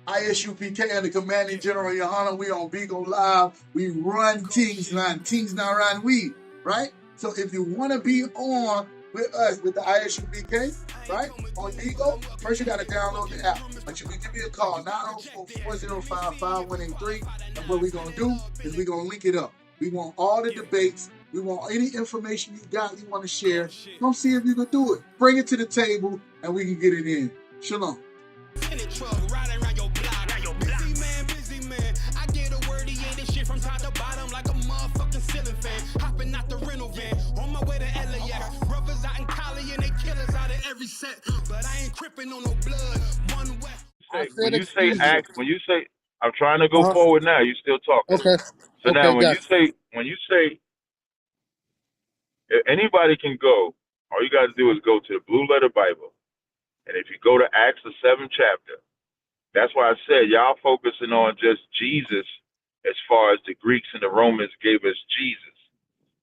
ISUPK and the Commanding General Yohana. We on Bigo Live. We run Kings Line. Kings now run we, right? So if you want to be on with us with the ISUPK, right, on Bigo, first you got to download the app. But you can give me a call, 904-405-5183. And what we're going to do is we're going to link it up. We want all the debates. We want any information you got you want to share. Come see if you can do it. Bring it to the table and we can get it in. Shalom. From top to bottom like a motherfucking ceiling fan. Hopping out the rental van on my way to Tazaryach. Brothers out in Cali and they killers out of every set. But I ain't crippin' on no blood. One west. When you say act, when you say I'm trying to go forward now, you still talking. Okay. So now when you say anybody can go, all you got to do is go to the Blue Letter Bible, and if you go to Acts the 7th chapter, that's why I said y'all focusing on just Jesus. As far as the Greeks and the Romans gave us Jesus.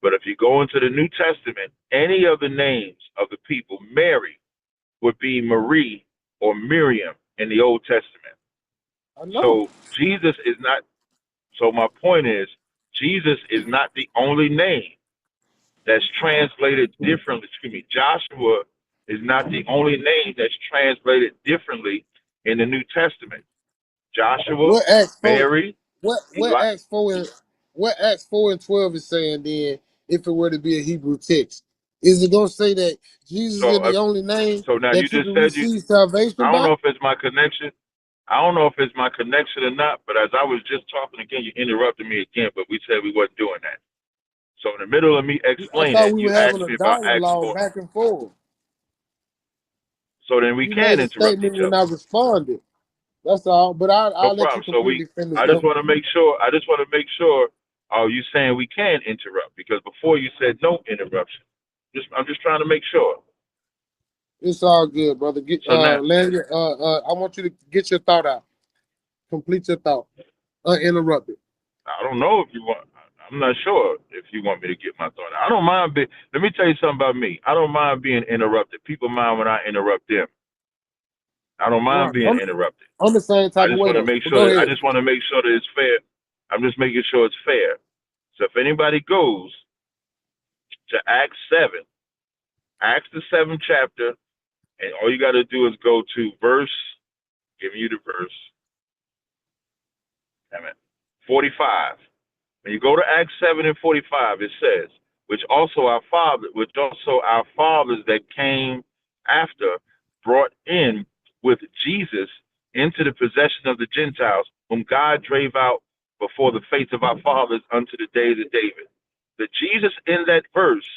But if you go into the New Testament, any of the names of the people, Mary would be Marie or Miriam in the Old Testament. So Jesus is not, so my point is, Jesus is not the only name that's translated differently. Excuse me, Joshua is not the only name that's translated differently in the New Testament. Joshua, Mary, What Acts 4 and 12 is saying then, if it were to be a Hebrew text? Is it gonna say that Jesus is the only name now that you just can said receive salvation I don't by? know if it's my connection. I don't know if it's my connection or not, but as I was just talking again, you interrupted me again, but we said we wasn't doing that. So in the middle of me I explaining, thought we were you having asked a me about Acts 4. dialogue back and forth. So then we You can made a interrupt statement each and other. I responded. That's all. But No I'll let you problem. So completely finish. I just want to make sure. Oh, you saying we can interrupt? Because before you said no interruption. I'm just trying to make sure. It's all good, brother. Now, I want you to get your thought out. Complete your thought. Uninterrupted. I don't know if you want. I'm not sure if you want me to get my thought. I don't mind. Let me tell you something about me. I don't mind being interrupted. People mind when I interrupt them. I don't mind being interrupted. I'm the same type of way. I just want to make sure that it's fair. I'm just making sure it's fair. So if anybody goes to Acts 7, Acts the 7th chapter, and all you got to do is go to giving you the verse, 45. When you go to Acts 7 and 45, it says, which also our fathers that came after brought in with Jesus into the possession of the Gentiles, whom God drave out before the face of our fathers unto the days of David. The Jesus in that verse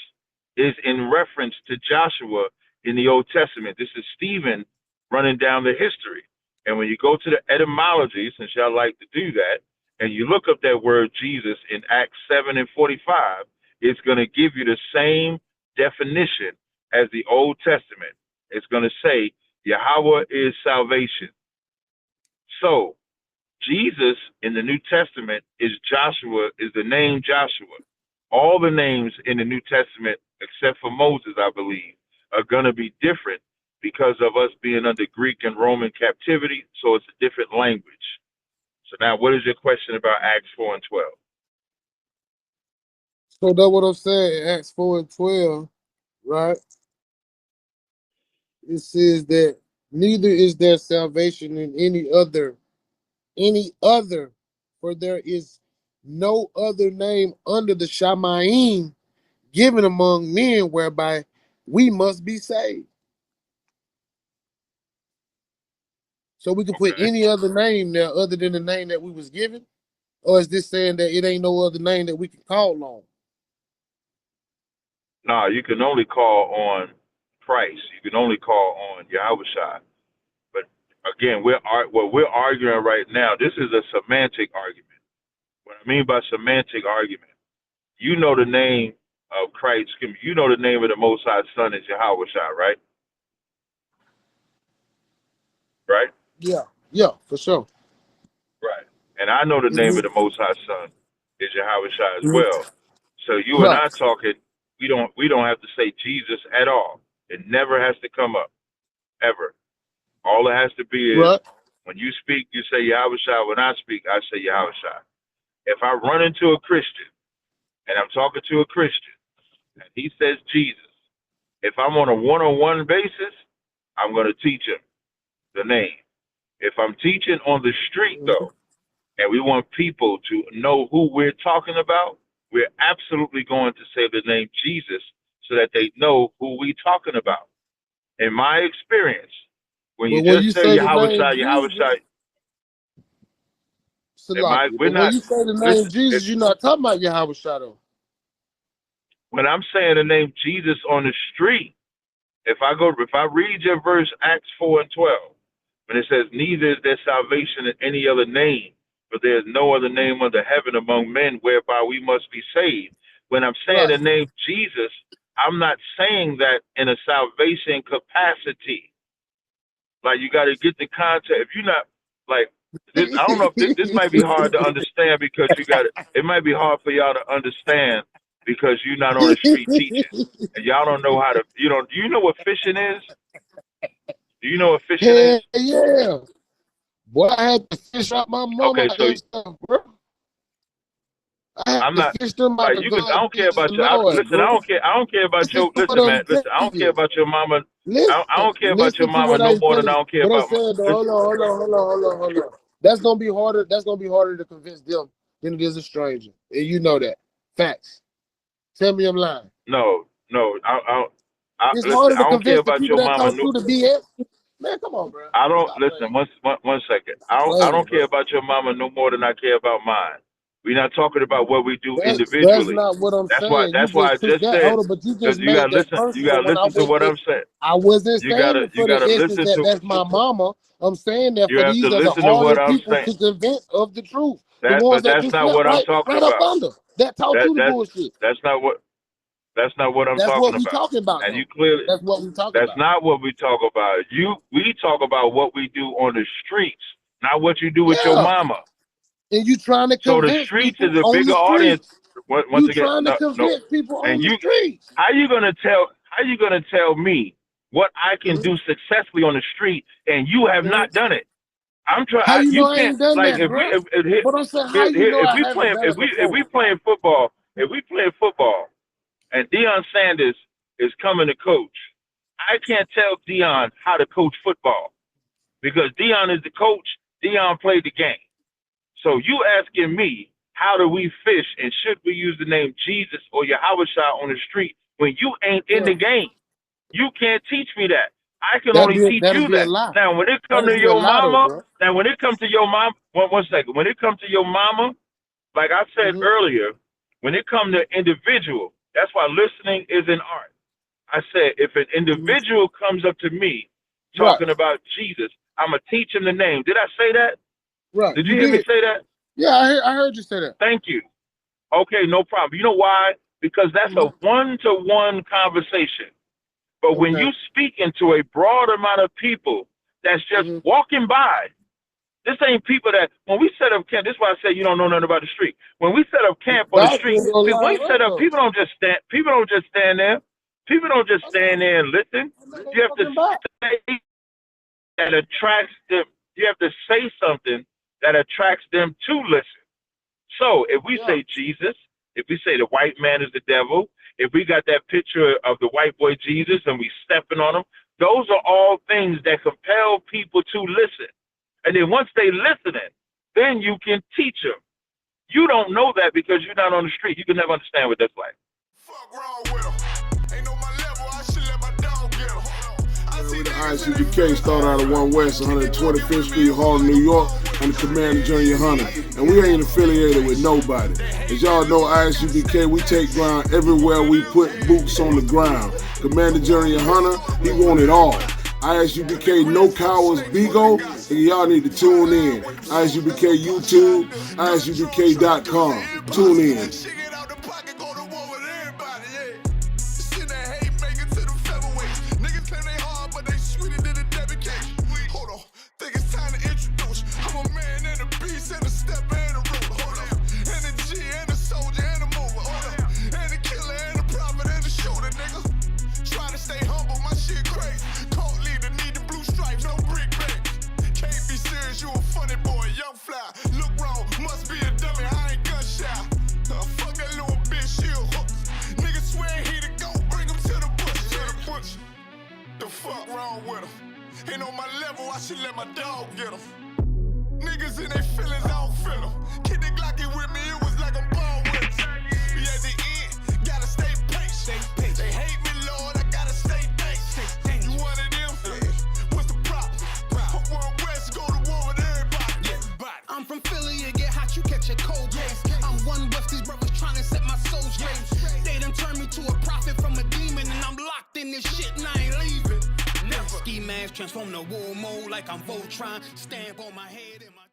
is in reference to Joshua in the Old Testament. This is Stephen running down the history. And when you go to the etymology, since y'all like to do that, and you look up that word Jesus in Acts 7 and 45, it's going to give you the same definition as the Old Testament. It's going to say Yahweh is salvation. So Jesus in the New Testament is Joshua, is the name Joshua. All the names in the New Testament, except for Moses, I believe, are going to be different because of us being under Greek and Roman captivity. So it's a different language. So now, what is your question about Acts 4 and 12? So that's what I'm saying. Acts 4 and 12, right? It says that neither is there salvation in any other, for there is no other name under the Shamayim given among men whereby we must be saved. So we can put any other name there other than the name that we was given? Or is this saying that it ain't no other name that we can call on? No, you can only call on Christ. You can only call on Yahweh. But again, what we're arguing right now, this is a semantic argument. What I mean by semantic argument, you know the name of Christ, you know the name of the Most High Son is Yahweh, right? Right? Yeah, for sure. Right. And I know the name of the Most High Son is Yahweh as well. So you and I talking, we don't have to say Jesus at all. It never has to come up, ever. All it has to be is When you speak, you say Yahushua. When I speak, I say Yahushua. If I run into a Christian and I'm talking to a Christian and he says Jesus, if I'm on a one-on-one basis, I'm going to teach him the name. If I'm teaching on the street, though, and we want people to know who we're talking about, we're absolutely going to say the name Jesus so that they know who we're talking about. In my experience, when you when just you say say the name Yahushua, Jesus, Salaki, we're but when not, you say the name listen, Jesus, you're not talking about Yahweh Shadow. when I'm saying the name Jesus on the street, if I read your verse, Acts 4 and 12, when it says, neither is there salvation in any other name, but there is no other name under heaven among men whereby we must be saved. When I'm saying Right. the name Jesus, I'm not saying that in a salvation capacity. Like, you got to get the concept. If you're not, like, this, I don't know if this might be hard to understand because it might be hard for y'all to understand because you're not on the street teaching. And y'all don't know how to, do you know what fishing is? Do you know what fishing is? Hell yeah. Boy, I had to fish out my mama Okay, so and stuff, bro. I had I'm to not, fish them out like, the you can, I don't care goddamn about your, Lord, listen, I bro. don't care about This is your, what listen, man, I'm listen, I telling don't care you. about your mama. I don't care about your Listen to mama what no I more tell than I you. don't care What I'm about saying, though, listen, hold on. That's gonna be harder. That's gonna be harder to convince them than it is a stranger, and you know that. Facts. Tell me I'm lying. no, It's listen, harder to I don't care convince the about people your that mama. come No, through the BS. Man, come on, bro. I don't Stop listen. playing. One second. I Playing, don't care bro. about your mama no more than I care about mine. We're not talking about what we do That's individually. not what I'm That's why. saying. You That's why I just took just that. said. Hold on, but you just You made gotta that listen. You personal gotta when I listen to went what there. I'm saying. I wasn't You saying gotta it you for the gotta essence listen that to. that's my mama. I'm saying that You for have to these are the listen to what hardest I'm people saying. to convince of the truth. The That, ones but that that's just not slept what I'm right, talking right up about. under. That taught That you the that bullshit. that's not what. That's not what I'm That's what talking we about. talking about, And you though. clearly. That's what we talking That's about. not what we talk about. We talk about what we do on the streets, not what you do with your Yeah. mama. And you trying to So the convince streets people is a on bigger the audience. streets. Once You again, trying to no. convince people And on the streets. how you gonna tell me what I can do successfully on the street, and you have Mhm. not done it? I'm How trying. you know You I can't, ain't done like, that, bro? But I'm saying, how you know if I haven't done it we before? playing football, and Deion Sanders is coming to coach, I can't tell Deion how to coach football because Deion is the coach. Deion played the game. So you asking me, how do we fish and should we use the name Jesus or Yahweh on the street when you ain't in Yeah. the game? You can't teach me that. I can That'd only be teach that'd you be a that. lie. Now, when it comes That'd to be a your lie, though, mama, bro. when one second. When it comes to your mama, like I said Mm-hmm. earlier, when it comes to individual, that's why listening is an art. I said, if an Mm-hmm. individual comes up to me Right, talking about Jesus, I'm going to teach him the name. Did I say that? right. Did You you hear me did. say that? Yeah, I heard you say that. Thank you. Okay, no problem. You know why? Because that's a Mm-hmm. one-to-one conversation. But when you Okay. speak into a broad amount of people that's just Mm-hmm. walking by, this ain't people that, when we set up camp, this is why I say you don't know nothing about the street. When we set up camp on the street, Gospel gonna when line we set up, up, though. people don't just stand there. People don't just I stand know. there and listen. I know You have to talking about. say that attracts them. You have to say something that attracts them to listen. So if we Yeah. say Jesus, if we say the white man is the devil, if we got that picture of the white boy Jesus and we stepping on him, those are all things that compel people to listen. And then once they listening, then you can teach them. You don't know that because you're not on the street. You can never understand what that's like. Fuck wrong with him. Ain't know my level, I should let my dog get him. With the ICBK start out of 1 West, 125th Street, Harlem, New York, under Commander Junior Hunter. And we ain't affiliated with nobody. As y'all know, ISUBK, we take ground everywhere we put boots on the ground. Commander Junior Hunter, he want it all. ISUBK No Cowards Bigo, and y'all need to tune in. ISUBK YouTube, ISUBK.com. Tune in. Hold on, think it's time to introduce. I'm a man and a beast and a stepper and a ruler. Hold on, and a G and a soldier and a mover. Hold on, and a killer and a prophet and a shooter, nigga. Try to stay humble, my shit crazy. Cult leader, need the blue stripes, no brick banks. Can't be serious, you my dog get 'em. Niggas in their feelings, I don't feel 'em. Kid the Glocky with me, it was like I'm born with 'em. We at the end, gotta stay patient. They hate me, Lord, I gotta stay thankful. You one of them? What's the problem? I'm one West, go to war with everybody. I'm from Philly, you get hot, you catch a cold case. I'm one West, these brothers trying to set my soul straight. They done turned me to a prophet from a demon, and I'm locked in this shit and I ain't leaving. Never. Ski mask transform to war mode like I'm Voltron. Stamp on my head and my